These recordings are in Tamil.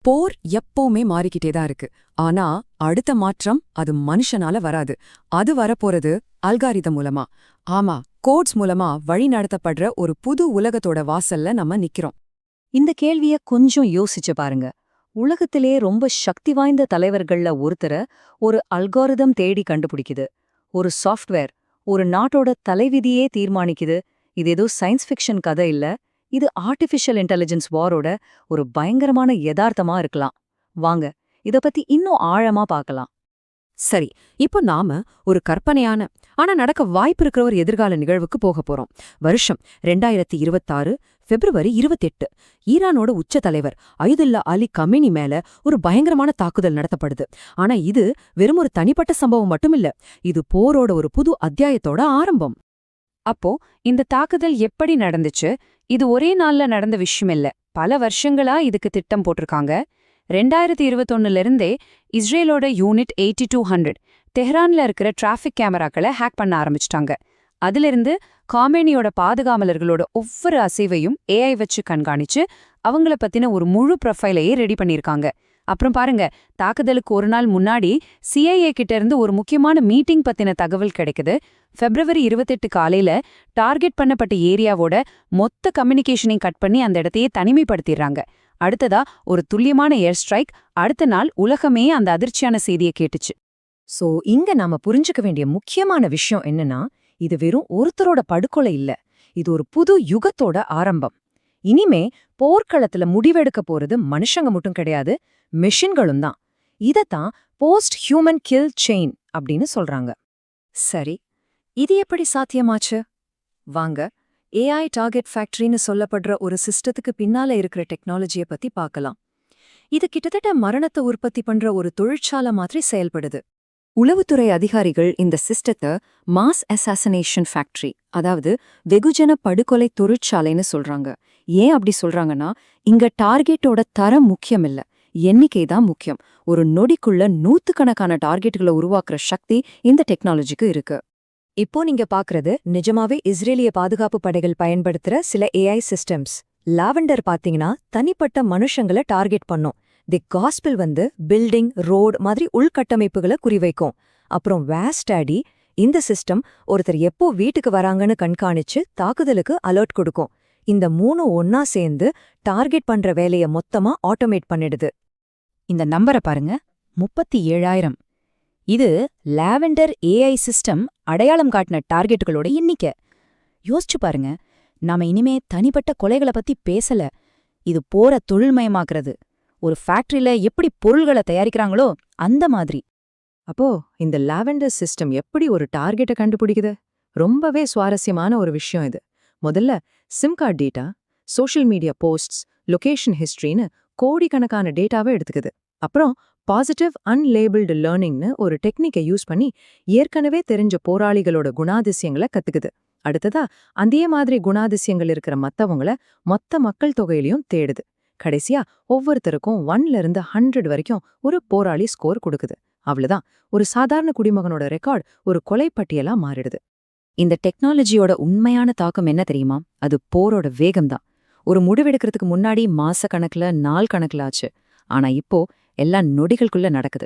போர் எப்பவுமே மாறிக்கிட்டே தான் இருக்கு. ஆனா அடுத்த மாற்றம் அது மனுஷனால வராது. அது வரப்போறது அல்காரிதம் மூலமா. ஆமா, கோட்ஸ் மூலமா வழி நடத்தப்படுற ஒரு புது உலகத்தோட வாசல்ல நம்ம நிக்கிறோம். இந்த கேள்விய கொஞ்சம் யோசிச்சு பாருங்க. உலகத்திலே ரொம்ப சக்தி வாய்ந்த தலைவர்கள்ல ஒருத்தர ஒரு அல்காரிதம் தேடி கண்டுபிடிக்குது. ஒரு சாஃப்ட்வேர் ஒரு நாட்டோட தலைவிதியே தீர்மானிக்குது. இது ஏதோ சயின்ஸ் ஃபிக்ஷன் கதை இல்ல. இது ஆர்டிஃபிஷியல் இன்டெலிஜென்ஸ் வாரோட ஒரு பயங்கரமான யதார்த்தமா இருக்கலாம். வாங்க இத பத்தி இன்னும் ஆழமா பார்க்கலாம். சரி, இப்போ நாம ஒரு கற்பனையான ஆனா நடக்க வாய்ப்பு இருக்கிற ஒரு எதிர்கால நிகழ்வுக்கு போக போறோம். வருஷம் 2026 பிப்ரவரி 28. ஈரானோட உச்ச தலைவர் அயதுல்லா அலி கமேனி மேல ஒரு பயங்கரமான தாக்குதல் நடத்தப்படுது. ஆனா இது வெறும் ஒரு தனிப்பட்ட சம்பவம் மட்டுமில்ல, இது போரோட ஒரு புது அத்தியாயத்தோட ஆரம்பம். அப்போ இந்த தாக்குதல் எப்படி நடந்துச்சு? இது ஒரே நாள்ல நடந்த விஷயம் இல்ல. பல வருஷங்களா இதுக்கு திட்டம் போட்டிருக்காங்க. 2021 இருந்தே இஸ்ரேலோட யூனிட் 8200 தெஹ்ரான்ல இருக்கிற டிராஃபிக் கேமராக்களை ஹேக் பண்ண ஆரம்பிச்சிட்டாங்க. அதிலிருந்து காமேனியோட பாதுகாவலர்களோட ஒவ்வொரு அசைவையும் ஏஐ வச்சு கண்காணிச்சு அவங்கள பத்தின ஒரு முழு ப்ரொஃபைலையே ரெடி பண்ணியிருக்காங்க. அப்புறம் பாருங்க, தாக்குதலுக்கு ஒரு நாள் முன்னாடி சிஐஏ கிட்ட இருந்து ஒரு முக்கியமான மீட்டிங் பத்தின தகவல் கிடைக்குது. பிப்ரவரி 28 காலையில டார்கெட் பண்ணப்பட்ட ஏரியாவோட மொத்த கம்யூனிகேஷனையும் கட் பண்ணி அந்த இடத்தையே தனிமைப்படுத்திடுறாங்க. அடுத்ததா ஒரு துல்லியமான ஏர் ஸ்ட்ரைக். அடுத்த நாள் உலகமே அந்த அதிர்ச்சியான செய்தியை கேட்டுச்சு. சோ இங்க நாம புரிஞ்சுக்க வேண்டிய முக்கியமான விஷயம் என்னன்னா, இது வெறும் ஒருத்தரோட படுகொலை இல்ல, இது ஒரு புது யுகத்தோட ஆரம்பம். இனிமே போர்க்களத்துல முடிவெடுக்க போறது மனுஷங்க மட்டும் கிடையாது, மெஷின்களும் தான். இதத்தான் போஸ்ட் ஹியூமன் கில் செயின் அப்படின்னு சொல்றாங்க. சரி, இது எப்படி சாத்தியமாச்சு? வாங்க ஏஐ டார்கெட் ஃபேக்டரின்னு சொல்லப்படுற ஒரு சிஸ்டத்துக்கு பின்னால இருக்கிற டெக்னாலஜியை பத்தி பார்க்கலாம். இது கிட்டத்தட்ட மரணத்தை உற்பத்தி பண்ற ஒரு தொழிற்சாலை மாதிரி செயல்படுது. உளவுத்துறை அதிகாரிகள் இந்த சிஸ்டத்தை மாஸ் அசாசினேஷன் ஃபேக்டரி, அதாவது வெகுஜன படுகொலை தொழிற்சாலைன்னு சொல்றாங்க. ஏன் அப்படி சொல்றாங்கன்னா, இங்க டார்கெட்டோட தரம் முக்கியம் இல்ல, எண்ணிக்கை தான் முக்கியம். ஒரு நொடிக்குள்ள நூத்துக்கணக்கான டார்கெட்டுகளை உருவாக்குற சக்தி இந்த டெக்னாலஜிக்கு இருக்கு. இப்போ நீங்க பாக்குறது நிஜமாவே இஸ்ரேலிய பாதுகாப்பு படைகள் பயன்படுத்துற சில ஏஐ சிஸ்டம்ஸ். லாவெண்டர் பாத்தீங்கன்னா தனிப்பட்ட மனுஷங்களை டார்கெட் பண்ணும். தி காஸ்பிள் பில்டிங், ரோடு மாதிரி உள்கட்டமைப்புகளை குறிவைக்கும். அப்புறம் வேஸ்டாடி, இந்த சிஸ்டம் ஒருத்தர் எப்போ வீட்டுக்கு வராங்கன்னு கண்காணிச்சு தாக்குதலுக்கு அலர்ட் கொடுக்கும். இந்த மூணு ஒன்னா சேர்ந்து டார்கெட் பண்ற வேலைய மொத்தமா ஆட்டோமேட் பண்ணிடுது. இந்த நம்பரை பாருங்க, 37,000. இது லாவெண்டர் ஏஐ சிஸ்டம் அடையாளம் காட்டின டார்கெட்டுகளோட எண்ணிக்கை. யோசிச்சு பாருங்க, நாம இனிமே தனிப்பட்ட கொலைகளை பத்தி பேசல, இது போற தொழில்மயமாக்குறது. ஒரு ஃபேக்டரியில எப்படி பொருள்களை தயாரிக்கிறாங்களோ அந்த மாதிரி. அப்போ இந்த லாவெண்டர் சிஸ்டம் எப்படி ஒரு டார்கெட்டை கண்டுபிடிக்குது? ரொம்பவே சுவாரஸ்யமான ஒரு விஷயம் இது. முதல்ல SIM card data, social media posts, location ஹிஸ்டரின்னு கோடிக்கணக்கான டேட்டாவை எடுத்துக்குது. அப்புறம் பாசிட்டிவ் அன்லேபிள்டு லேர்னிங்னு ஒரு டெக்னிக்கை யூஸ் பண்ணி ஏற்கனவே தெரிஞ்ச போராளிகளோட குணாதிசயங்களை கத்துக்குது. அடுத்ததா அதே மாதிரி குணாதிசயங்கள் இருக்கிற மத்தவங்கள மொத்த மக்கள் தொகையிலையும் தேடுது. கடைசியா ஒவ்வொருத்தருக்கும் 1ல இருந்து 100 வரைக்கும் ஒரு போராளி ஸ்கோர் கொடுக்குது. அவ்வளவுதான், ஒரு சாதாரண குடிமகனோட ரெக்கார்ட் ஒரு கொலைப்பட்டியலா மாறிடுது. இந்த டெக்னாலஜியோட உண்மையான தாக்கம் என்ன தெரியுமா? அது போரோட வேகம்தான். ஒரு முடிவெடுக்கிறதுக்கு முன்னாடி மாச கணக்குல, நாள் கணக்குல ஆச்சு. ஆனா இப்போ எல்லாம் நொடிகளுக்குள்ள நடக்குது.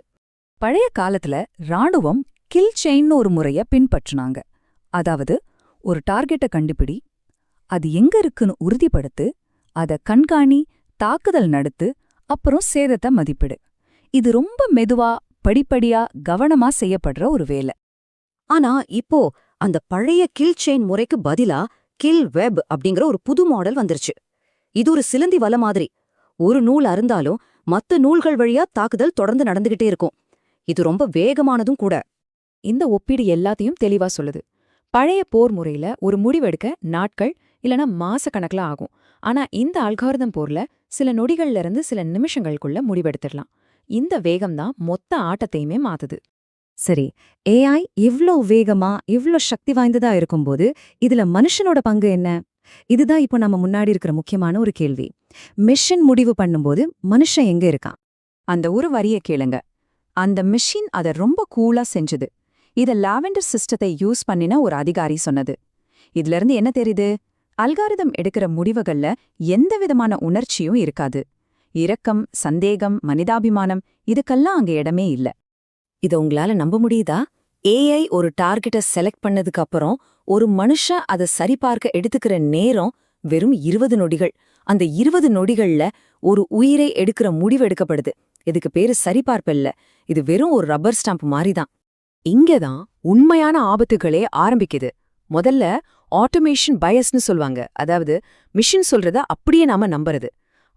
பழைய காலத்துல ராணுவம் கில் செயின்னு ஒரு முறைய பின்பற்றுனாங்க. அதாவது ஒரு டார்கெட்டை கண்டுபிடி, அது எங்க இருக்குன்னு உறுதிப்படுத்து, அத கண்காணி, தாக்குதல் நடத்து, அப்புறம் சேதத்தை மதிப்பிடு. இது ரொம்ப மெதுவா, படிப்படியா, கவனமா செய்யப்படுற ஒரு வேலை. ஆனா இப்போ அந்த பழைய கில் செயின் முறைக்கு பதிலா கில் வெப் அப்படிங்கிற ஒரு புது மாடல் வந்துருச்சு. இது ஒரு சிலந்தி வலை மாதிரி. ஒரு நூல் அறுந்தாலும் மத்த நூல்கள் வழியா தாக்குதல் தொடர்ந்து நடந்துகிட்டே இருக்கும். இது ரொம்ப வேகமானதும் கூட. இந்த ஒப்பீடு எல்லாத்தையும் தெளிவா சொல்லுது. பழைய போர் முறையில ஒரு முடிவெடுக்க நாட்கள் இல்லனா மாச கணக்குல ஆகும். ஆனா இந்த அல்காரிதம் போர்ல சில நொடிகள்ல இருந்து சில நிமிஷங்களுக்குள்ள முடிவெடுத்துடலாம். இந்த வேகம்தான் மொத்த ஆட்டத்தையுமே மாத்துது. சரி, ஏஐ இவ்ளோ வேகமா, இவ்ளோ சக்தி வாய்ந்ததா இருக்கும்போது இதுல மனுஷனோட பங்கு என்ன? இதுதான் இப்போ நம்ம முன்னாடி இருக்கிற முக்கியமான ஒரு கேள்வி. மிஷன் முடிவு பண்ணும்போது மனுஷன் எங்க இருக்கான்? அந்த ஒரு வரிய கேளுங்க. அந்த மிஷின் அதை ரொம்ப கூலா செஞ்சது. இத லாவெண்டர் சிஸ்டத்தை யூஸ் பண்ணின ஒரு அதிகாரி சொன்னது. இதுல இருந்து என்ன தெரியுது? அல்காரிதம் எடுக்கிற முடிவுகள்ல எந்த விதமான உணர்ச்சியும் இருக்காது. இரக்கம், சந்தேகம், மனிதாபிமானம் இதுக்கெல்லாம் அங்க இடமே இல்ல. இத உங்களால நம்ப முடியுதா? ஏஐ ஒரு டார்கெட்டை செலக்ட் பண்ணதுக்கு அப்புறம் ஒரு மனுஷன் அதை சரிபார்க்க எடுத்துக்கிற நேரம் வெறும் 20 நொடிகள். அந்த 20 நொடிகள்ல ஒரு உயிரை எடுக்கிற முடிவு எடுக்கப்படுது. இதுக்கு பேரு சரிபார்ப்பு இல்ல, இது வெறும் ஒரு ரப்பர் ஸ்டாம்ப் மாதிரிதான். இங்கதான் உண்மையான ஆபத்துகளே ஆரம்பிக்குது. முதல்ல ஆட்டோமேஷன் பயஸ்னு சொல்வாங்க, அதாவது மிஷின் சொல்றத அப்படியே நாம நம்புறது.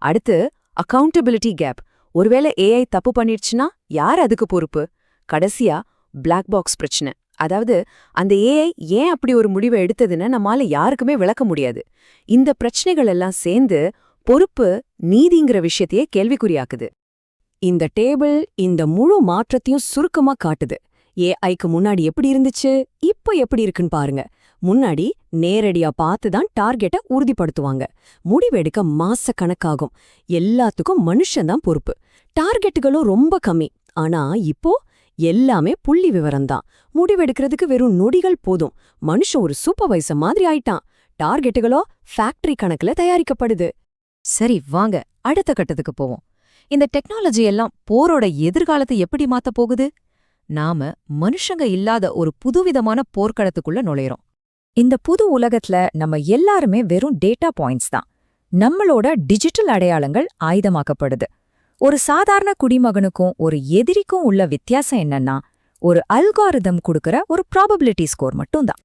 அடுத்து அக்கவுண்டபிலிட்டி கேப், ஒருவேளை ஏஐ தப்பு பண்ணிடுச்சுன்னா யார் அதுக்கு பொறுப்பு? கடைசியா பிளாக் பாக்ஸ் பிரச்சனை, அதாவது அந்த ஏஐ ஏன் அப்படி ஒரு முடிவை எடுத்ததுன்னு நம்மால யாருக்குமே விளக்க முடியாது. இந்த பிரச்சனைகள் எல்லாம் சேர்ந்து பொறுப்பு, நீதிங்கிற விஷயத்தையே கேள்விக்குறியாக்குது. இந்த டேபிள் இந்த முழு மாற்றத்தையும் சுருக்கமா காட்டுது. ஏஐக்கு முன்னாடி எப்படி இருந்துச்சு, இப்போ எப்படி இருக்குன்னு பாருங்க. முன்னாடி நேரடியா பார்த்து தான் டார்கெட்டை உறுதிப்படுத்துவாங்க. முடிவெடுக்க மாச கணக்காகும். எல்லாத்துக்கும் மனுஷன்தான் பொறுப்பு. டார்கெட்டுகளும் ரொம்ப கம்மி. ஆனா இப்போ எல்லாமே புள்ளி விவரம்தான். முடிவெடுக்கிறதுக்கு வெறும் நொடிகள் போதும். மனுஷன் ஒரு சூப்பர்வைசர் மாதிரி ஆயிட்டான். டார்கெட்டுகளோ ஃபேக்டரி கணக்குல தயாரிக்கப்படுது. சரி, வாங்க அடுத்த கட்டத்துக்கு போவோம். இந்த டெக்னாலஜி எல்லாம் போரோட எதிர்காலத்தை எப்படி மாத்த போகுது? நாம மனுஷங்க இல்லாத ஒரு புதுவிதமான போர்க்களத்துக்குள்ள நுழையிறோம். இந்த புது உலகத்துல நம்ம எல்லாருமே வெறும் டேட்டா பாயிண்ட்ஸ் தான். நம்மளோட டிஜிட்டல் அடையாளங்கள் ஆயுதமாக்கப்படுது. ஒரு சாதாரண குடிமகனுக்கும் ஒரு எதிரிக்கும் உள்ள வித்தியாசம் என்னன்னா, ஒரு அல்காரிதம் கொடுக்கற ஒரு ப்ராபபிலிட்டி ஸ்கோர் மட்டும்தான்.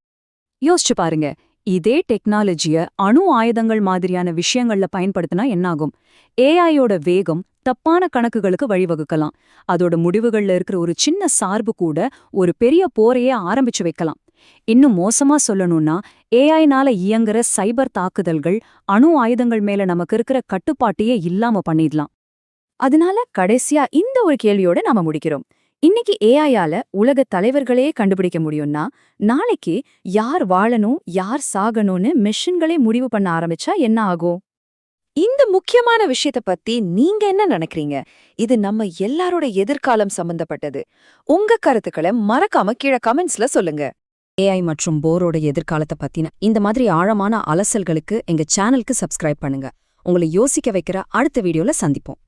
யோசிச்சு பாருங்க, இதே டெக்னாலஜிய அணு ஆயுதங்கள் மாதிரியான விஷயங்கள்ல பயன்படுத்தினா என்னாகும்? ஏஐயோட வேகம் தப்பான கணக்குகளுக்கு வழிவகுக்கலாம். அதோட முடிவுகள்ல இருக்கிற ஒரு சின்ன சார்பு கூட ஒரு பெரிய போரையே ஆரம்பிச்சு வைக்கலாம். இன்னும் மோசமா சொல்லணும்னா, ஏஐனால இயங்குற சைபர் தாக்குதல்கள் அணு ஆயுதங்கள் மேல நமக்கு இருக்கிற கட்டுப்பாட்டையே இல்லாம பண்ணிடலாம். அதனால கடைசியா இந்த ஒரு கேள்வியோட நாம முடிக்கிறோம். இன்னைக்கு ஏஐயால உலக தலைவர்களே கண்டுபிடிக்க முடியும்னா, நாளைக்கு யார் வாழணும் யார் சாகணும்னு மெஷின்களே முடிவு பண்ண ஆரம்பிச்சா என்ன ஆகும்? இந்த முக்கியமான விஷயத்த பத்தி நீங்க என்ன நினைக்கிறீங்க? இது நம்ம எல்லாரோட எதிர்காலம் சம்பந்தப்பட்டது. உங்க கருத்துக்களை மறக்காம கீழே கமெண்ட்ஸ்ல சொல்லுங்க. ஏஐ மற்றும் போரோட எதிர்காலத்தை பத்தின இந்த மாதிரி ஆழமான அலசல்களுக்கு எங்க சேனலுக்கு சப்ஸ்கிரைப் பண்ணுங்க. உங்களை யோசிக்க வைக்கிற அடுத்த வீடியோல சந்திப்போம்.